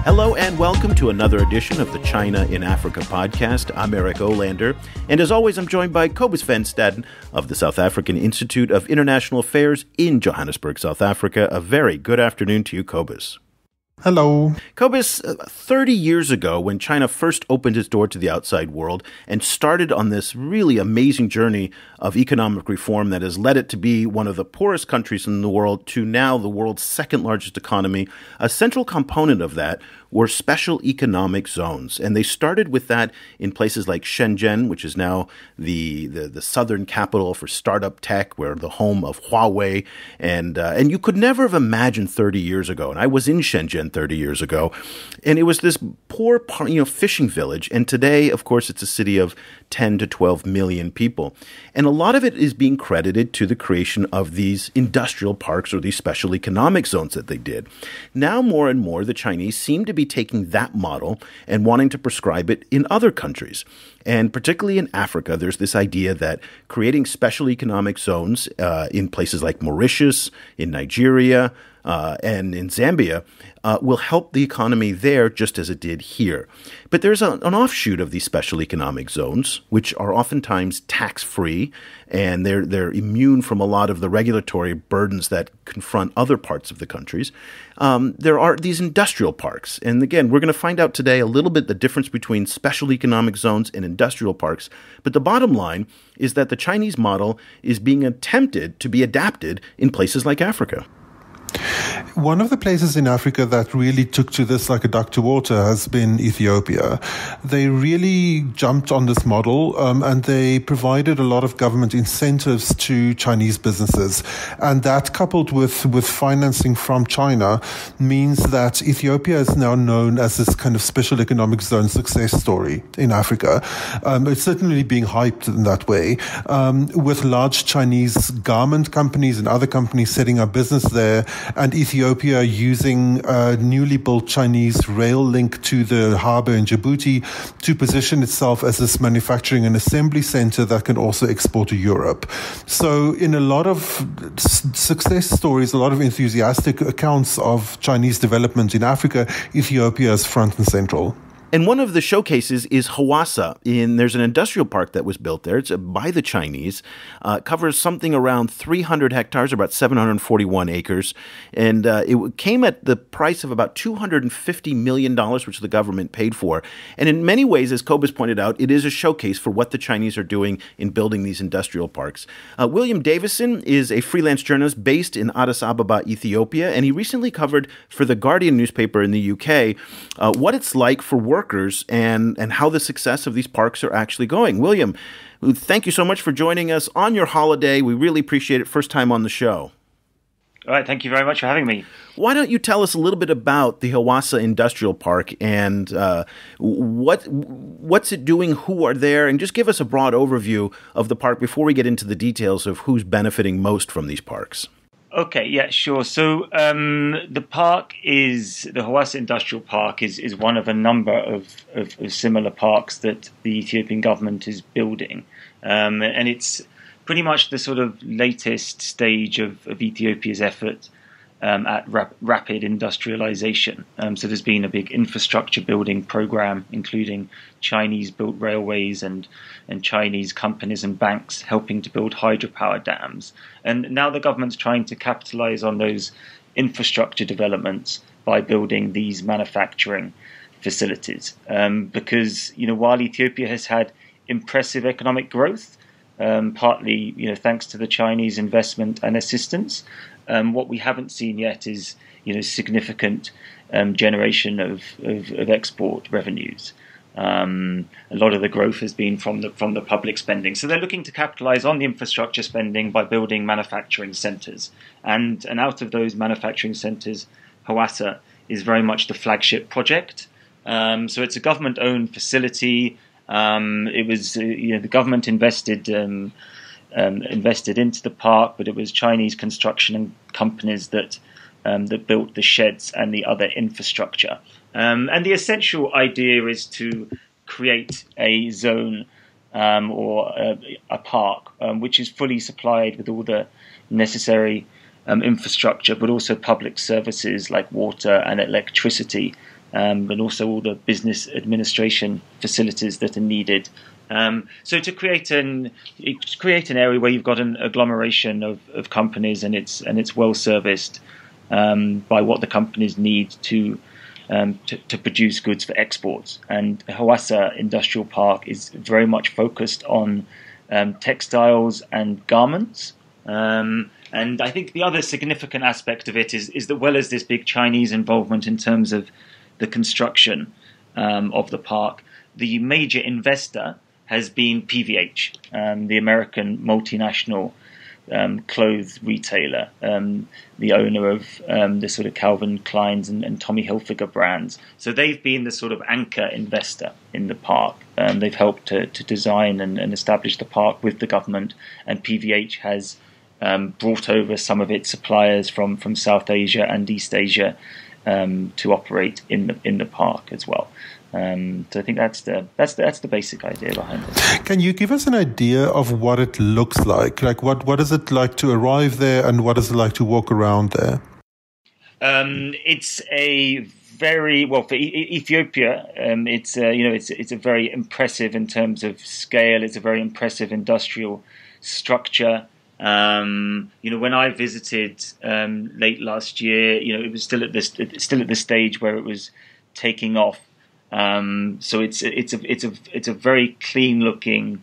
Hello and welcome to another edition of the China in Africa podcast. I'm Eric Olander, and as always, I'm joined by Cobus Van Staden of the South African Institute of International Affairs in Johannesburg, South Africa. A very good afternoon to you, Cobus. Hello. Cobus, 30 years ago, when China first opened its door to the outside world and started on this really amazing journey of economic reform that has led it to be one of the poorest countries in the world to now the world's second largest economy, a central component of that were special economic zones. And they started with that in places like Shenzhen, which is now the southern capital for startup tech, where the home of Huawei. And you could never have imagined 30 years ago, and I was in Shenzhen 30 years ago, and it was this poor, fishing village. And today, of course, it's a city of 10 to 12 million people. And a lot of it is being credited to the creation of these industrial parks or these special economic zones that they did. Now, more and more, the Chinese seem to be taking that model and wanting to prescribe it in other countries. And particularly in Africa, there's this idea that creating special economic zones in places like Mauritius, in Nigeria, and in Zambia will help the economy there just as it did here. But there's an offshoot of these special economic zones, which are oftentimes tax-free, and they're immune from a lot of the regulatory burdens that confront other parts of the countries. There are these industrial parks. And again, we're going to find out today a little bit the difference between special economic zones and industrial parks. But the bottom line is that the Chinese model is being attempted to be adapted in places like Africa. One of the places in Africa that really took to this like a duck to water has been Ethiopia. They really jumped on this model and they provided a lot of government incentives to Chinese businesses. And that, coupled with financing from China, means that Ethiopia is now known as this kind of special economic zone success story in Africa. It's certainly being hyped in that way, with large Chinese garment companies and other companies setting up business there, and Ethiopia using a newly built Chinese rail link to the harbor in Djibouti to position itself as this manufacturing and assembly center that can also export to Europe. So in a lot of success stories, a lot of enthusiastic accounts of Chinese development in Africa, Ethiopia is front and central. And one of the showcases is Hawassa. There's an industrial park that was built there. It's by the Chinese. Covers something around 300 hectares, about 741 acres. And it came at the price of about $250 million, which the government paid for. And in many ways, as Cobus pointed out, it is a showcase for what the Chinese are doing in building these industrial parks. William Davison is a freelance journalist based in Addis Ababa, Ethiopia. And he recently covered for The Guardian newspaper in the UK what it's like for workers and how the success of these parks are actually going. William, thank you so much for joining us on your holiday. We really appreciate it. First time on the show. All right, thank you very much for having me. Why don't you tell us a little bit about the Hawassa Industrial Park and what's it doing, who are there, and just give us a broad overview of the park before we get into the details of who's benefiting most from these parks. Okay, yeah, sure. So the Hawassa Industrial Park is one of a number of similar parks that the Ethiopian government is building. And it's pretty much the sort of latest stage of Ethiopia's effort at rapid industrialization. So there's been a big infrastructure building program, including Chinese-built railways and Chinese companies and banks helping to build hydropower dams. And now the government's trying to capitalize on those infrastructure developments by building these manufacturing facilities. Because, while Ethiopia has had impressive economic growth, partly, thanks to the Chinese investment and assistance, what we haven't seen yet is, significant generation of export revenues. A lot of the growth has been from the public spending. So they're looking to capitalize on the infrastructure spending by building manufacturing centers. And out of those manufacturing centers, Hawassa is very much the flagship project. So it's a government-owned facility. It was, the government invested into the park, but it was Chinese construction companies that built the sheds and the other infrastructure. And the essential idea is to create a zone or a park which is fully supplied with all the necessary infrastructure, but also public services like water and electricity but also all the business administration facilities that are needed. So to create an area where you've got an agglomeration of companies and it's well serviced by what the companies need to produce goods for exports. And Hawassa Industrial Park is very much focused on textiles and garments. And I think the other significant aspect of it is that, well as this big Chinese involvement in terms of the construction of the park, the major investor has been PVH, the American multinational clothes retailer, the owner of the sort of Calvin Klein's and Tommy Hilfiger brands. So they've been the sort of anchor investor in the park. They've helped to design and establish the park with the government, and PVH has brought over some of its suppliers from South Asia and East Asia to operate in the park as well. So I think that's the basic idea behind it. Can you give us an idea of what it looks like? Like what is it like to arrive there, and what is it like to walk around there? It's a very for Ethiopia. It's a very impressive in terms of scale. It's a very impressive industrial structure. When I visited late last year, it was still at the stage where it was taking off. So it's a very clean looking,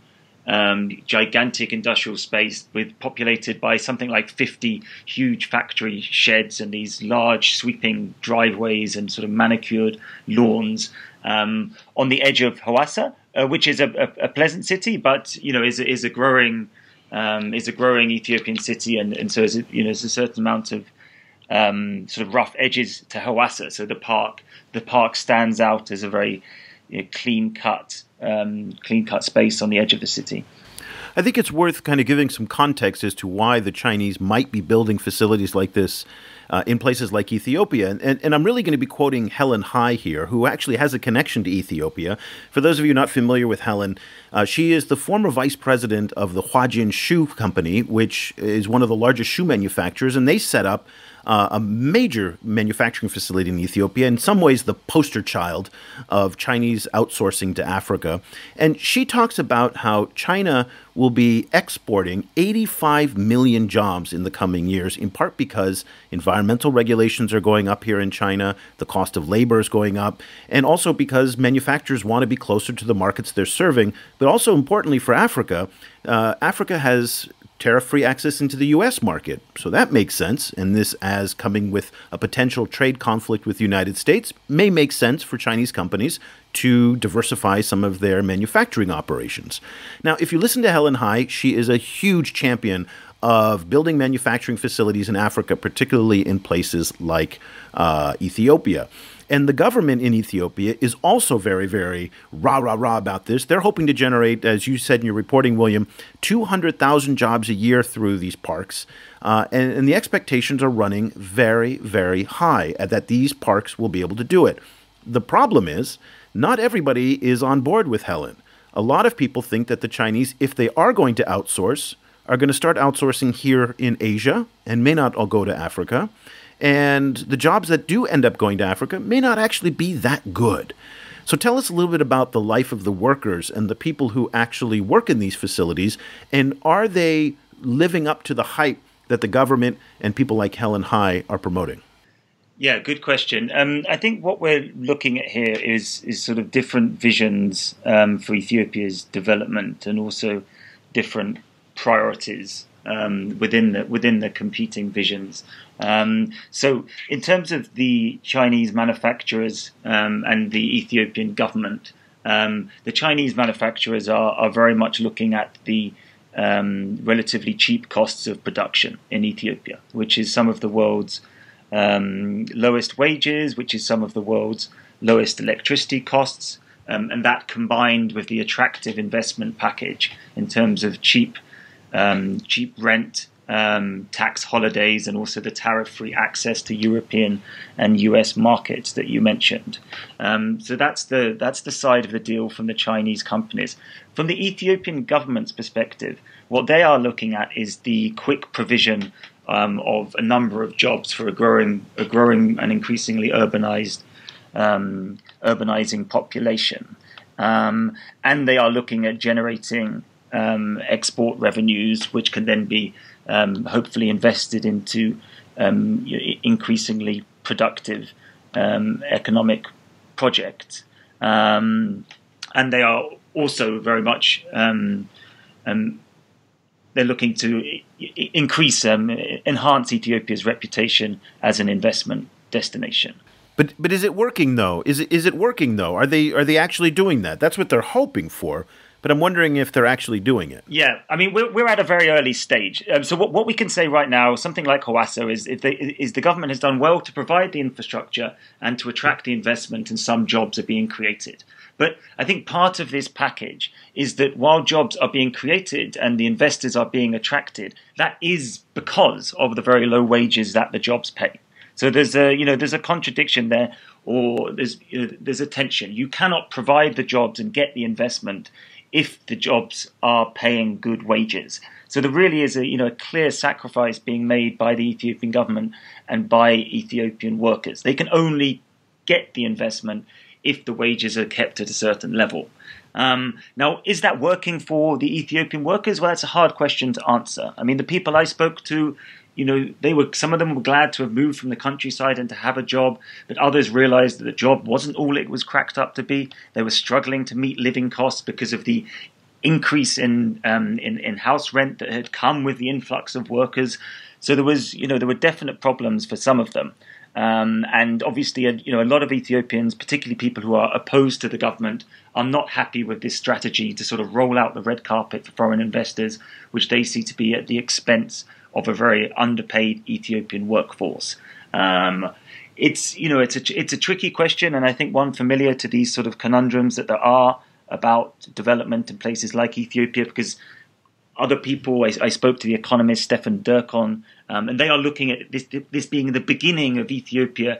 gigantic industrial space populated by something like 50 huge factory sheds and these large sweeping driveways and sort of manicured lawns on the edge of Hawassa, which is a pleasant city, but is a growing Ethiopian city, and so there's a certain amount of sort of rough edges to Hawassa. So the park stands out as a very clean cut space on the edge of the city. I think it's worth kind of giving some context as to why the Chinese might be building facilities like this in places like Ethiopia. And I'm really going to be quoting Helen Hai here, who actually has a connection to Ethiopia. For those of you not familiar with Helen, she is the former vice president of the Huajin Shoe Company, which is one of the largest shoe manufacturers, and they set up a major manufacturing facility in Ethiopia, in some ways the poster child of Chinese outsourcing to Africa. And she talks about how China will be exporting 85 million jobs in the coming years, in part because environmental regulations are going up here in China, the cost of labor is going up, and also because manufacturers want to be closer to the markets they're serving. But also importantly for Africa, Africa has tariff-free access into the U.S. market. So that makes sense. And this, as coming with a potential trade conflict with the United States, may make sense for Chinese companies to diversify some of their manufacturing operations. Now, if you listen to Helen Hai, she is a huge champion of building manufacturing facilities in Africa, particularly in places like Ethiopia. And the government in Ethiopia is also very, very rah about this. They're hoping to generate, as you said in your reporting, William, 200,000 jobs a year through these parks. And the expectations are running very, very high that these parks will be able to do it. The problem is, not everybody is on board with Helen. A lot of people think that the Chinese, if they are going to outsource, are going to start outsourcing here in Asia and may not all go to Africa. And the jobs that do end up going to Africa may not actually be that good. So tell us a little bit about the life of the workers and the people who actually work in these facilities, and are they living up to the hype that the government and people like Helen Hai are promoting? Yeah, good question. I think what we're looking at here is sort of different visions for Ethiopia's development, and also different priorities within the competing visions. So in terms of the Chinese manufacturers and the Ethiopian government, the Chinese manufacturers are very much looking at the relatively cheap costs of production in Ethiopia, which is some of the world's lowest wages, which is some of the world's lowest electricity costs, and that combined with the attractive investment package in terms of cheap rent, tax holidays, and also the tariff-free access to European and US markets that you mentioned. So that's the side of the deal from the Chinese companies. From the Ethiopian government's perspective, what they are looking at is the quick provision of a number of jobs for a growing and increasingly urbanized urbanizing population. And they are looking at generating export revenues, which can then be hopefully invested into increasingly productive economic projects. And they are also very much they're looking to enhance Ethiopia's reputation as an investment destination. But is it working though? Is it working though? Are they actually doing that? That's what they're hoping for. But I'm wondering if they're actually doing it. Yeah, I mean, we're at a very early stage. So what we can say right now, something like Hawassa, is the government has done well to provide the infrastructure and to attract the investment, and some jobs are being created. But I think part of this package is that while jobs are being created and the investors are being attracted, that is because of the very low wages that the jobs pay. So there's a contradiction there, or there's a tension. You cannot provide the jobs and get the investment if the jobs are paying good wages. So there really is a clear sacrifice being made by the Ethiopian government and by Ethiopian workers. They can only get the investment if the wages are kept at a certain level. Now, is that working for the Ethiopian workers? Well, that's a hard question to answer. I mean, the people I spoke to, some of them were glad to have moved from the countryside and to have a job, but others realized that the job wasn't all it was cracked up to be. They were struggling to meet living costs because of the increase in house rent that had come with the influx of workers. So there were definite problems for some of them. And obviously, a lot of Ethiopians, particularly people who are opposed to the government, are not happy with this strategy to sort of roll out the red carpet for foreign investors, which they see to be at the expense of a very underpaid Ethiopian workforce. It's a tricky question, and I think one familiar to these sort of conundrums that there are about development in places like Ethiopia, because other people, I spoke to the economist Stefan Durkon, and they are looking at this being the beginning of Ethiopia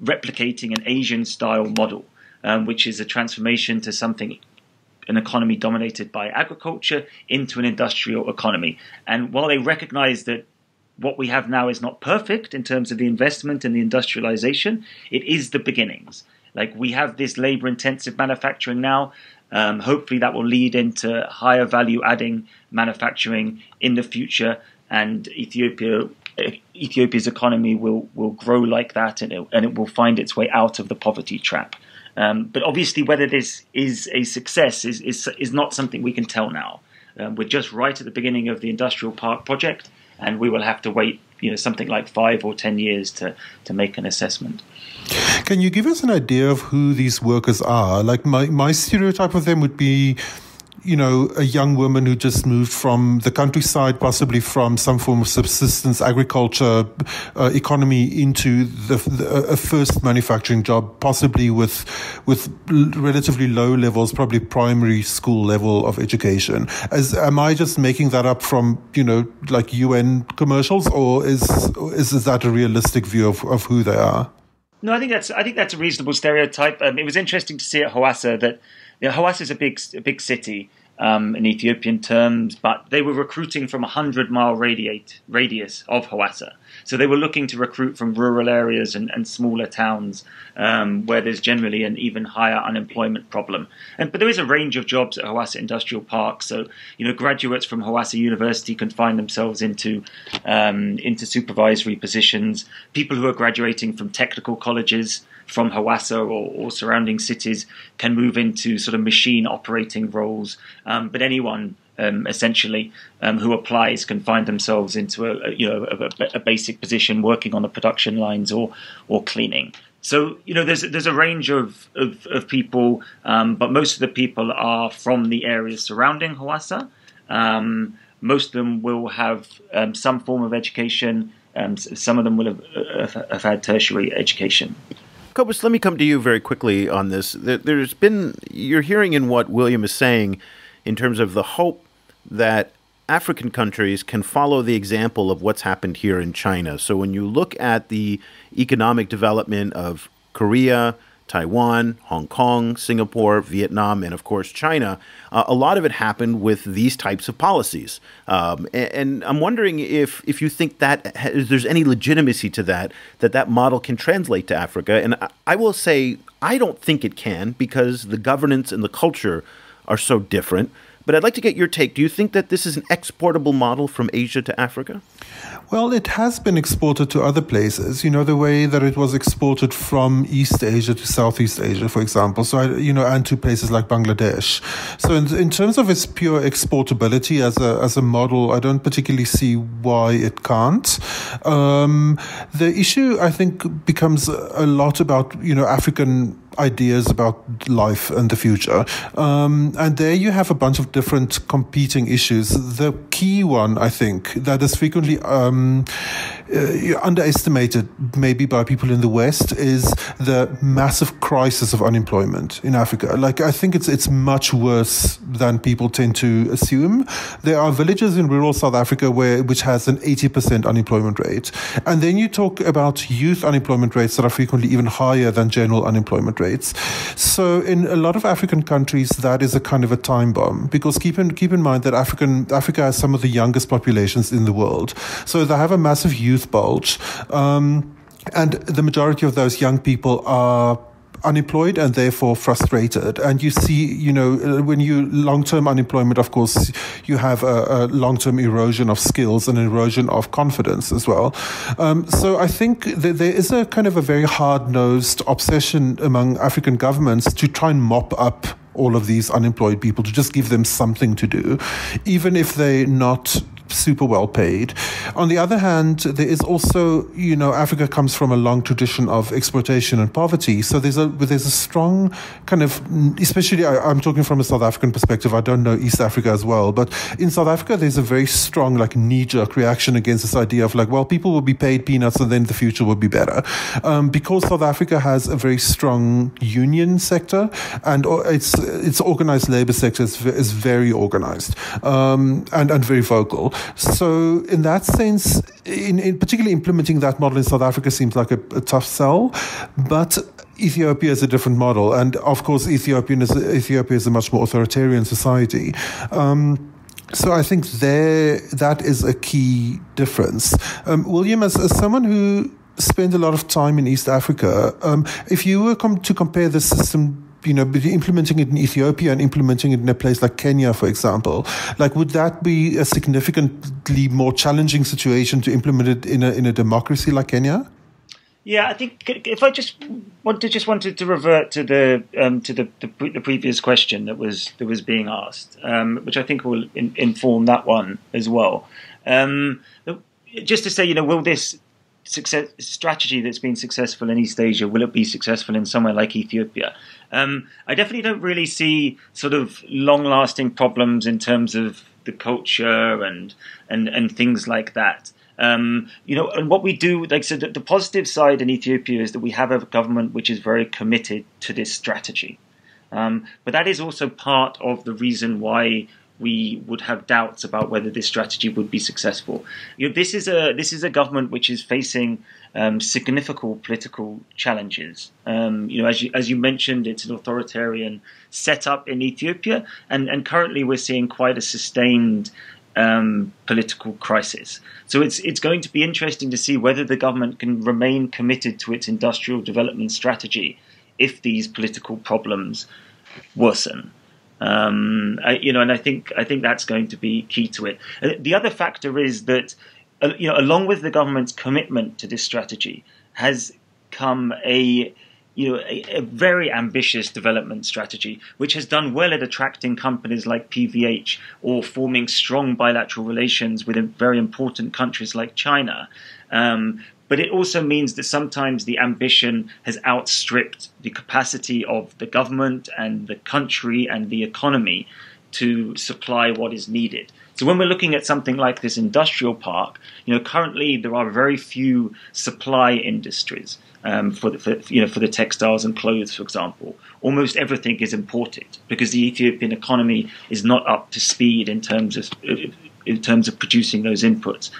replicating an Asian-style model, which is a transformation to an economy dominated by agriculture into an industrial economy. And while they recognize that what we have now is not perfect in terms of the investment and the industrialization, it is the beginnings. Like, we have this labor-intensive manufacturing now. Hopefully that will lead into higher value-adding manufacturing in the future, and Ethiopia's economy will grow like that, and it will find its way out of the poverty trap. But obviously, whether this is a success is not something we can tell now. We're just right at the beginning of the industrial park project, and we will have to wait, something like 5 or 10 years to make an assessment. Can you give us an idea of who these workers are? Like, my stereotype of them would be, a young woman who just moved from the countryside, possibly from some form of subsistence agriculture economy, into a first manufacturing job, possibly with relatively low levels, probably primary school level of education. Am I just making that up from like UN commercials, or is that a realistic view of who they are? No, I think that's a reasonable stereotype. It was interesting to see at Hawassa that Hawassa is a big city in Ethiopian terms, but they were recruiting from a 100-mile radius of Hawassa. So they were looking to recruit from rural areas and smaller towns where there's generally an even higher unemployment problem. But there is a range of jobs at Hawassa Industrial Park. So graduates from Hawassa University can find themselves into supervisory positions. People who are graduating from technical colleges from Hawassa or surrounding cities can move into sort of machine operating roles. But anyone essentially who applies can find themselves into a basic position working on the production lines or cleaning. So there's a range of people, but most of the people are from the areas surrounding Hawassa. Most of them will have some form of education. Some of them will have had tertiary education. Cobus, let me come to you very quickly on this. You're hearing in what William is saying in terms of the hope that African countries can follow the example of what's happened here in China. So when you look at the economic development of Korea, Taiwan, Hong Kong, Singapore, Vietnam, and of course China, a lot of it happened with these types of policies. And I'm wondering if you think that there's any legitimacy to that model can translate to Africa. And I will say I don't think it can, because the governance and the culture are so different. But I'd like to get your take. Do you think that this is an exportable model from Asia to Africa? Well, it has been exported to other places, the way that it was exported from East Asia to Southeast Asia, for example, and to places like Bangladesh. So in terms of its pure exportability as a model, I don't particularly see why it can't. The issue, I think, becomes a lot about, African ideas about life and the future. And there you have a bunch of different competing issues. The key one, I think, that is frequently underestimated maybe by people in the West is the massive crisis of unemployment in Africa. I think it's much worse than people tend to assume. There are villages in rural South Africa which has an 80% unemployment rate. And then you talk about youth unemployment rates that are frequently even higher than general unemployment rates. So in a lot of African countries, that is a kind of a time bomb, because keep in mind that Africa has some of the youngest populations in the world. So they have a massive youth bulge. And the majority of those young people are unemployed and therefore frustrated. And you see, when you long-term unemployment, of course, you have a long-term erosion of skills and erosion of confidence as well. So I think that there is a kind of a very hard-nosed obsession among African governments to try and mop up all of these unemployed people, to just give them something to do, even if they're not super well paid. On the other hand, there is also, Africa comes from a long tradition of exploitation and poverty. So there's a strong kind of, especially I'm talking from a South African perspective. I don't know East Africa as well, but in South Africa, there's a very strong knee-jerk reaction against this idea of people will be paid peanuts and then the future will be better. Because South Africa has a very strong union sector, and its organized labor sector is very organized, and very vocal. So in that sense, in particularly implementing that model in South Africa seems like a tough sell, but Ethiopia is a different model. And of course, Ethiopia is a much more authoritarian society. So I think that is a key difference. William, as someone who spent a lot of time in East Africa, if you were to compare the system, implementing it in Ethiopia and implementing it in a place like Kenya, for example, would that be a significantly more challenging situation to implement it in a democracy like Kenya? Yeah, I think if I just wanted to revert to the previous question that was being asked, which I think will inform that one as well. Just to say, will this strategy that's been successful in East Asia, will it be successful in somewhere like Ethiopia? I definitely don't really see sort of long-lasting problems in terms of the culture and things like that. And what we do, so the positive side in Ethiopia is that we have a government which is very committed to this strategy. But that is also part of the reason why we would have doubts about whether this strategy would be successful. This is a government which is facing significant political challenges. As you mentioned, it's an authoritarian setup in Ethiopia, and currently we're seeing quite a sustained political crisis. So it's going to be interesting to see whether the government can remain committed to its industrial development strategy if these political problems worsen. And I think that's going to be key to it. The other factor is that, along with the government's commitment to this strategy, has come a very ambitious development strategy, which has done well at attracting companies like PVH or forming strong bilateral relations with very important countries like China. But it also means that sometimes the ambition has outstripped the capacity of the government and the country and the economy to supply what is needed. So when we're looking at something like this industrial park, currently there are very few supply industries for the textiles and clothes, for example. Almost everything is imported because the Ethiopian economy is not up to speed in terms of producing those inputs.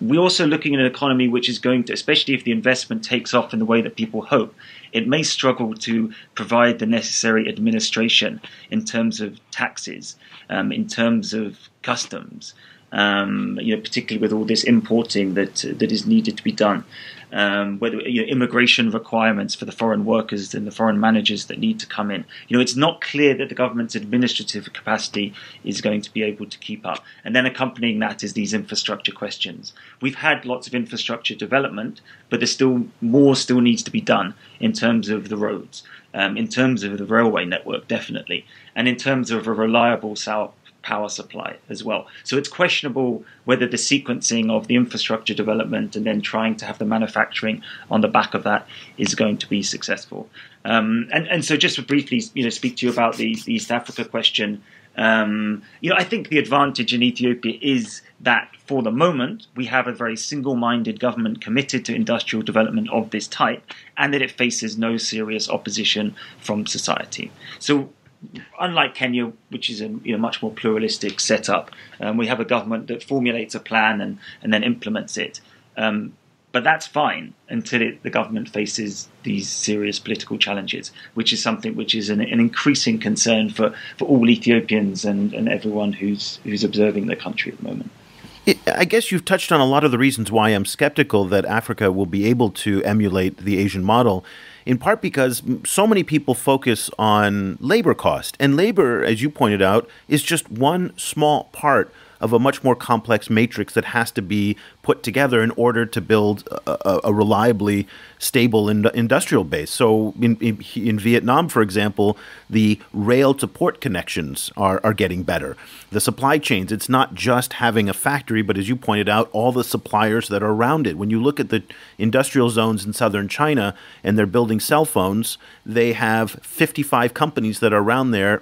we're also looking at an economy which is going to, especially if the investment takes off in the way that people hope, it may struggle to provide the necessary administration in terms of taxes, in terms of customs, particularly with all this importing that is needed to be done. Whether immigration requirements for the foreign workers and the foreign managers that need to come in. It's not clear that the government's administrative capacity is going to be able to keep up. And then accompanying that is these infrastructure questions. We've had lots of infrastructure development, but there's still more needs to be done in terms of the roads, in terms of the railway network, definitely, and in terms of a reliable power supply as well. So it's questionable whether the sequencing of the infrastructure development and then trying to have the manufacturing on the back of that is going to be successful. And so just to briefly, speak to you about the East Africa question. I think the advantage in Ethiopia is that for the moment we have a very single-minded government committed to industrial development of this type, and that it faces no serious opposition from society. So unlike Kenya, which is a much more pluralistic setup, we have a government that formulates a plan and then implements it. But that's fine until the government faces these serious political challenges, which is something which is an increasing concern for all Ethiopians and everyone who's observing the country at the moment. I guess you've touched on a lot of the reasons why I'm skeptical that Africa will be able to emulate the Asian model, in part because so many people focus on labor cost. And labor, as you pointed out, is just one small part of a much more complex matrix that has to be put together in order to build a reliably stable industrial base. So in Vietnam, for example, the rail to port connections are getting better. The supply chains, it's not just having a factory, but as you pointed out, all the suppliers that are around it. When you look at the industrial zones in southern China and they're building cell phones, they have 55 companies that are around there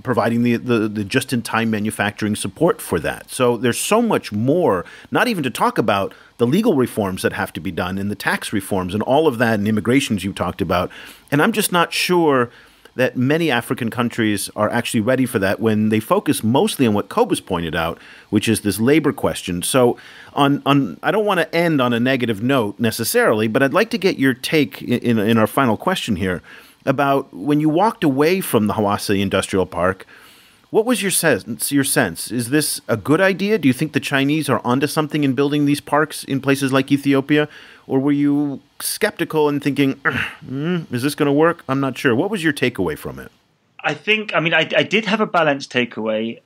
providing the just-in-time manufacturing support for that. So there's so much more, not even to talk about the legal reforms that have to be done and the tax reforms and all of that and immigrations you talked about. And I'm just not sure that many African countries are actually ready for that when they focus mostly on what Cobus pointed out, which is this labor question. So I don't want to end on a negative note necessarily, but I'd like to get your take in our final question here about when you walked away from the Hawassa Industrial Park. What was your sense? Is this a good idea? Do you think the Chinese are onto something in building these parks in places like Ethiopia? Or were you skeptical and thinking, is this going to work? I'm not sure. What was your takeaway from it? I did have a balanced takeaway,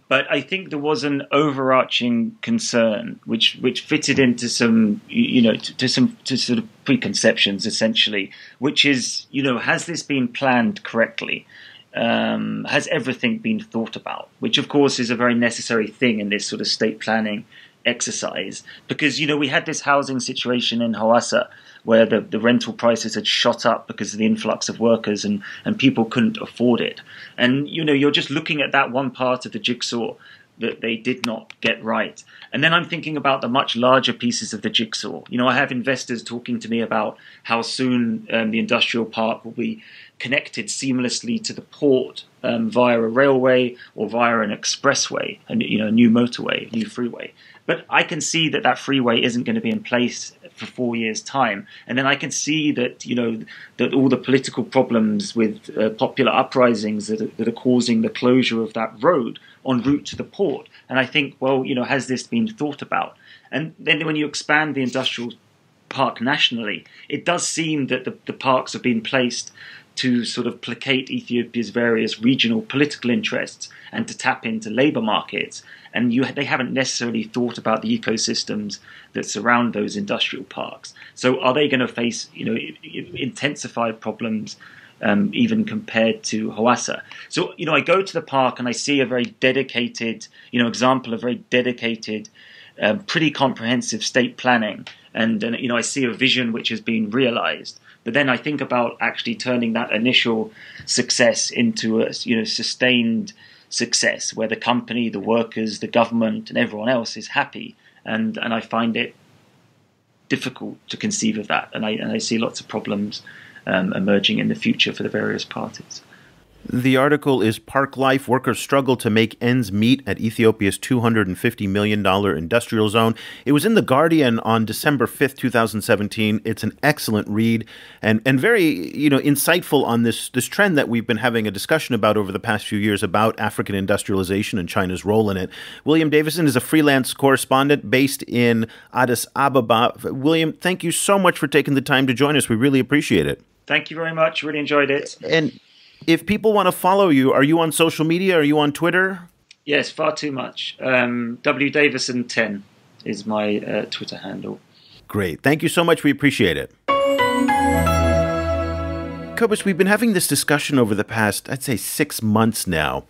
but I think there was an overarching concern which fitted into some, to sort of preconceptions essentially, which is, has this been planned correctly? Has everything been thought about? Which, of course, is a very necessary thing in this sort of state planning exercise. Because, we had this housing situation in Hawassa where the rental prices had shot up because of the influx of workers and people couldn't afford it. And, you're just looking at that one part of the jigsaw that they did not get right. And then I'm thinking about the much larger pieces of the jigsaw. I have investors talking to me about how soon the industrial park will be connected seamlessly to the port via a railway or via an expressway, a new motorway, a new freeway. But I can see that freeway isn't going to be in place for 4 years' time. And then I can see that, that all the political problems with popular uprisings that are causing the closure of that road en route to the port. And I think, well, has this been thought about? And then when you expand the industrial park nationally, it does seem that the parks have been placed to sort of placate Ethiopia's various regional political interests and to tap into labour markets. And they haven't necessarily thought about the ecosystems that surround those industrial parks. So are they going to face, intensified problems even compared to Hawassa? So, I go to the park and I see a very dedicated, example of very dedicated, pretty comprehensive state planning. And I see a vision which has been realised. But then I think about actually turning that initial success into a sustained success where the company, the workers, the government, and everyone else is happy. And I find it difficult to conceive of that. And I see lots of problems emerging in the future for the various parties. The article is Park Life, Workers Struggle to Make Ends Meet at Ethiopia's $250 million industrial zone. It was in The Guardian on December 5th, 2017. It's an excellent read and very, insightful on this trend that we've been having a discussion about over the past few years about African industrialization and China's role in it. William Davison is a freelance correspondent based in Addis Ababa. William, thank you so much for taking the time to join us. We really appreciate it. Thank you very much. Really enjoyed it. And if people want to follow you, are you on social media? Are you on Twitter? Yes, far too much. WDavison10 is my Twitter handle. Great. Thank you so much. We appreciate it. Cobus, we've been having this discussion over the past, I'd say 6 months now,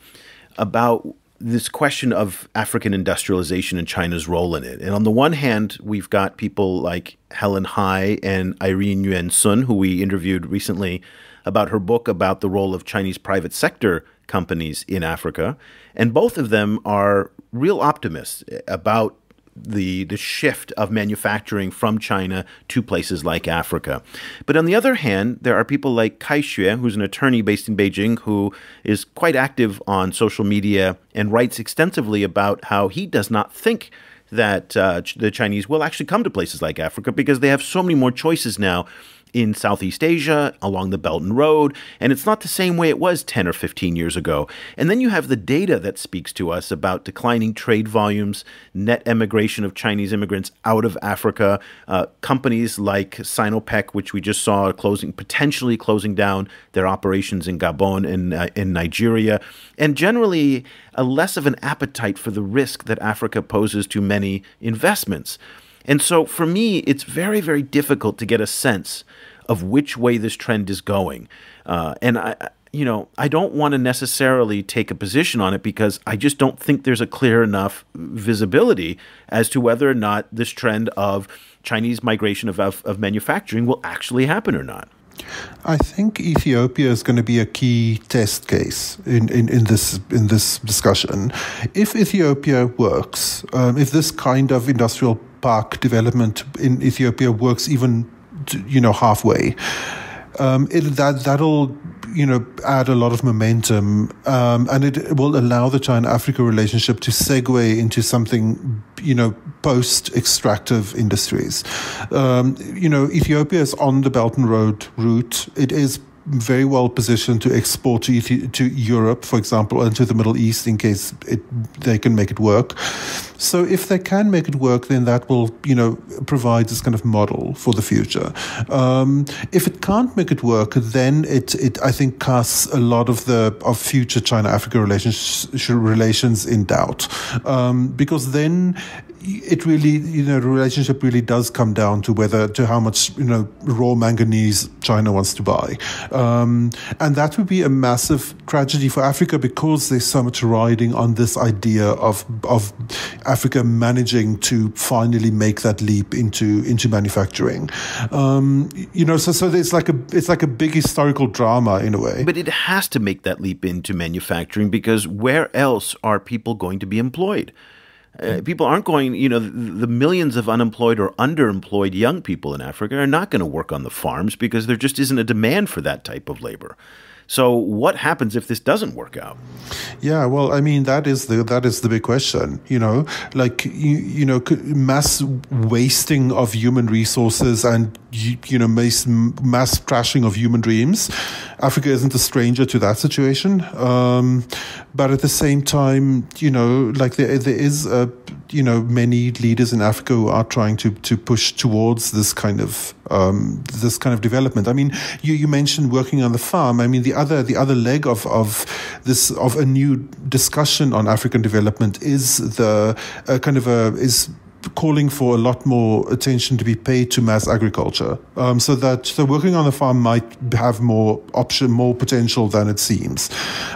about this question of African industrialization and China's role in it. And on the one hand, we've got people like Helen Hai and Irene Nguyen Sun, who we interviewed recently about her book about the role of Chinese private sector companies in Africa. And both of them are real optimists about the shift of manufacturing from China to places like Africa. But on the other hand, there are people like Kai Xue, who's an attorney based in Beijing, who is quite active on social media and writes extensively about how he does not think that the Chinese will actually come to places like Africa because they have so many more choices now in Southeast Asia, along the Belt and Road, and it's not the same way it was 10 or 15 years ago. And then you have the data that speaks to us about declining trade volumes, net emigration of Chinese immigrants out of Africa, companies like Sinopec, which we just saw potentially closing down their operations in Gabon and in Nigeria, and generally a less of an appetite for the risk that Africa poses to many investments. And so for me, it's very, very difficult to get a sense of which way this trend is going. And I don't want to necessarily take a position on it because I just don't think there's a clear enough visibility as to whether or not this trend of Chinese migration of manufacturing will actually happen or not. I think Ethiopia is going to be a key test case in this discussion. If Ethiopia works, if this kind of industrial park development in Ethiopia works even halfway, that'll add a lot of momentum, and it will allow the China-Africa relationship to segue into something post-extractive industries. Ethiopia is on the Belt and Road route. It is very well positioned to export to Europe, for example, and to the Middle East in case they can make it work. So if they can make it work, then that will, provide this kind of model for the future. If it can't make it work, then it I think casts a lot of future China-Africa relations in doubt, because then it really, the relationship really does come down to how much, raw manganese China wants to buy. And that would be a massive tragedy for Africa because there's so much riding on this idea of Africa managing to finally make that leap into manufacturing. So it's like a big historical drama in a way. But it has to make that leap into manufacturing because where else are people going to be employed? People aren't going, the millions of unemployed or underemployed young people in Africa are not going to work on the farms because there just isn't a demand for that type of labor. So what happens if this doesn't work out? Yeah, well, I mean, that is the big question, mass wasting of human resources and, mass trashing of human dreams. Africa isn't a stranger to that situation. But at the same time, there is many leaders in Africa who are trying to push towards this kind of development. I mean, you mentioned working on the farm. I mean, the other leg of a new discussion on African development is is calling for a lot more attention to be paid to mass agriculture, so working on the farm might have more potential than it seems,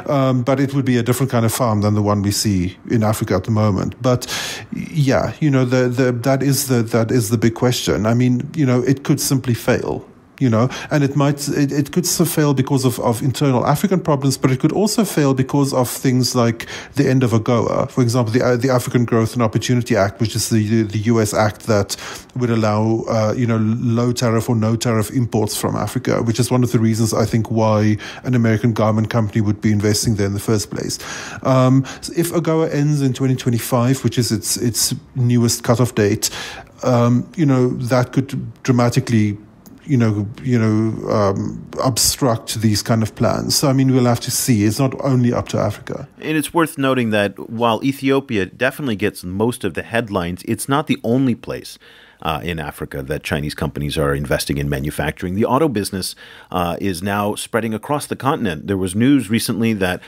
but it would be a different kind of farm than the one we see in Africa at the moment. But yeah, that is the big question. I mean, it could simply fail. and it could fail because of internal African problems, but it could also fail because of things like the end of AGOA. For example, the African Growth and Opportunity Act, which is the US act that would allow, low tariff or no tariff imports from Africa, which is one of the reasons I think why an American garment company would be investing there in the first place. So if AGOA ends in 2025, which is its newest cutoff date, that could dramatically obstruct these kind of plans. So, we'll have to see. It's not only up to Africa. And it's worth noting that while Ethiopia definitely gets most of the headlines, it's not the only place in Africa that Chinese companies are investing in manufacturing. The auto business is now spreading across the continent. There was news recently that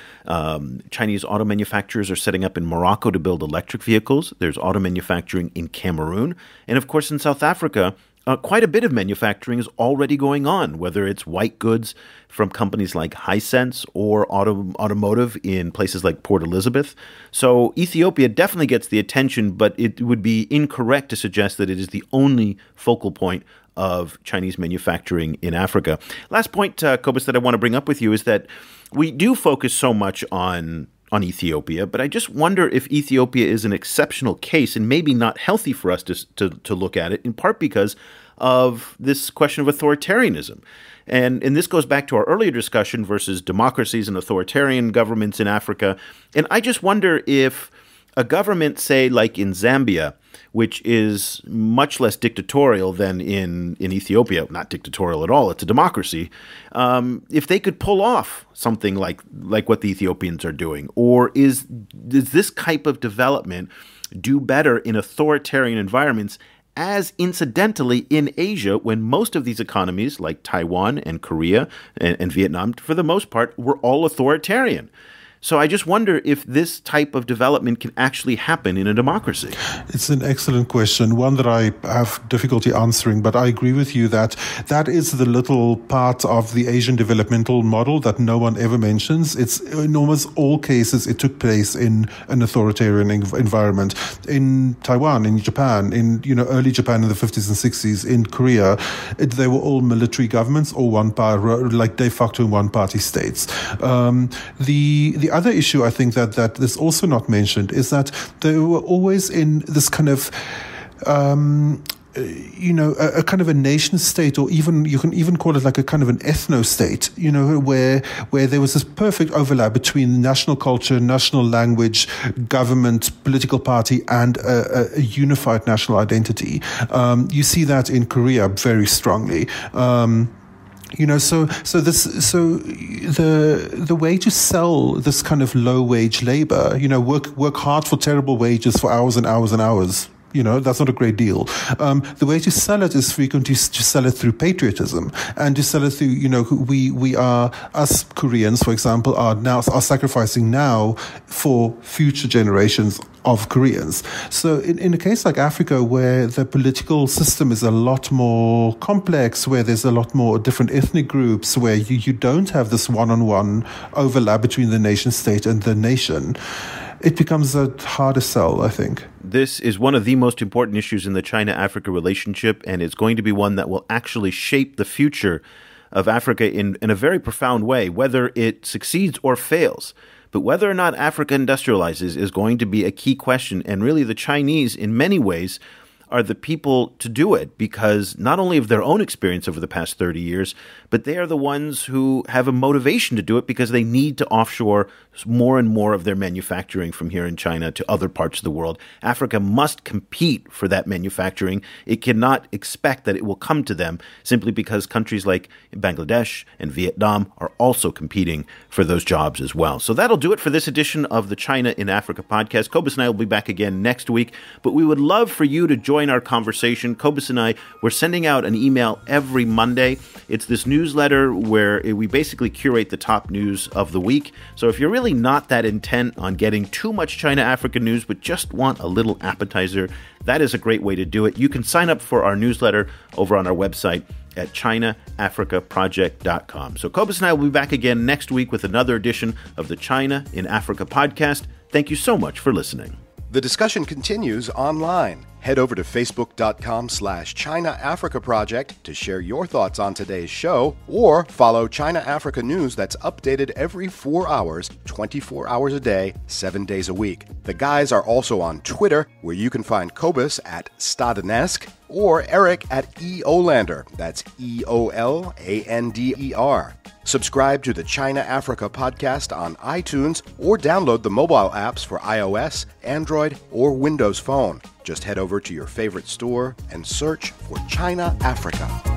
Chinese auto manufacturers are setting up in Morocco to build electric vehicles. There's auto manufacturing in Cameroon. And of course, in South Africa, quite a bit of manufacturing is already going on, whether it's white goods from companies like Hisense or automotive in places like Port Elizabeth. So Ethiopia definitely gets the attention, but it would be incorrect to suggest that it is the only focal point of Chinese manufacturing in Africa. Last point, Cobus, that I want to bring up with you is that we do focus so much on Ethiopia, but I just wonder if Ethiopia is an exceptional case and maybe not healthy for us to look at it, in part because of this question of authoritarianism. And this goes back to our earlier discussion versus democracies and authoritarian governments in Africa. And I just wonder if a government, say, like in Zambia, which is much less dictatorial than in Ethiopia, not dictatorial at all, it's a democracy, if they could pull off something like what the Ethiopians are doing, or does this type of development do better in authoritarian environments, as incidentally in Asia, when most of these economies, like Taiwan and Korea and Vietnam, for the most part, were all authoritarian. So I just wonder if this type of development can actually happen in a democracy. It's an excellent question, one that I have difficulty answering, but I agree with you that is the little part of the Asian developmental model that no one ever mentions. It's in almost all cases, it took place in an authoritarian environment. In Taiwan, in Japan, in early Japan in the 50s and 60s, in Korea, they were all military governments or like de facto one-party states. The other issue I think that is also not mentioned is that they were always in this kind of a kind of a nation state, or even you can even call it like a kind of an ethno state, where there was this perfect overlap between national culture, national language, government, political party, and a unified national identity. You see that in Korea very strongly. The way to sell this kind of low wage labor, work hard for terrible wages for hours and hours and hours. That's not a great deal. The way to sell it is frequently to sell it through patriotism, and to sell it through, we are, us Koreans, for example, are sacrificing now for future generations of Koreans. So in a case like Africa, where the political system is a lot more complex, where there's a lot more different ethnic groups, where you don't have this one-on-one overlap between the nation state and the nation, it becomes a harder sell, I think. This is one of the most important issues in the China-Africa relationship, and it's going to be one that will actually shape the future of Africa in a very profound way, whether it succeeds or fails. But whether or not Africa industrializes is going to be a key question, and really the Chinese, in many ways, are the people to do it, because not only of their own experience over the past 30 years, but they are the ones who have a motivation to do it because they need to offshore more and more of their manufacturing from here in China to other parts of the world. Africa must compete for that manufacturing. It cannot expect that it will come to them simply because countries like Bangladesh and Vietnam are also competing for those jobs as well. So that'll do it for this edition of the China in Africa podcast. Cobus and I will be back again next week, but we would love for you to join our conversation. Cobus and I, we're sending out an email every Monday. It's this newsletter where we basically curate the top news of the week. So if you're really not that intent on getting too much China-Africa news, but just want a little appetizer, that is a great way to do it. You can sign up for our newsletter over on our website at ChinaAfricaProject.com. So Cobus and I will be back again next week with another edition of the China in Africa podcast. Thank you so much for listening. The discussion continues online. Head over to facebook.com/China Africa Project to share your thoughts on today's show, or follow China Africa News that's updated every 4 hours, 24 hours a day, 7 days a week. The guys are also on Twitter, where you can find Cobus at Stadenesque or Eric at EOlander. That's EOLANDER. Subscribe to the China Africa podcast on iTunes or download the mobile apps for iOS, Android, or Windows Phone. Just head over to your favorite store and search for China Africa.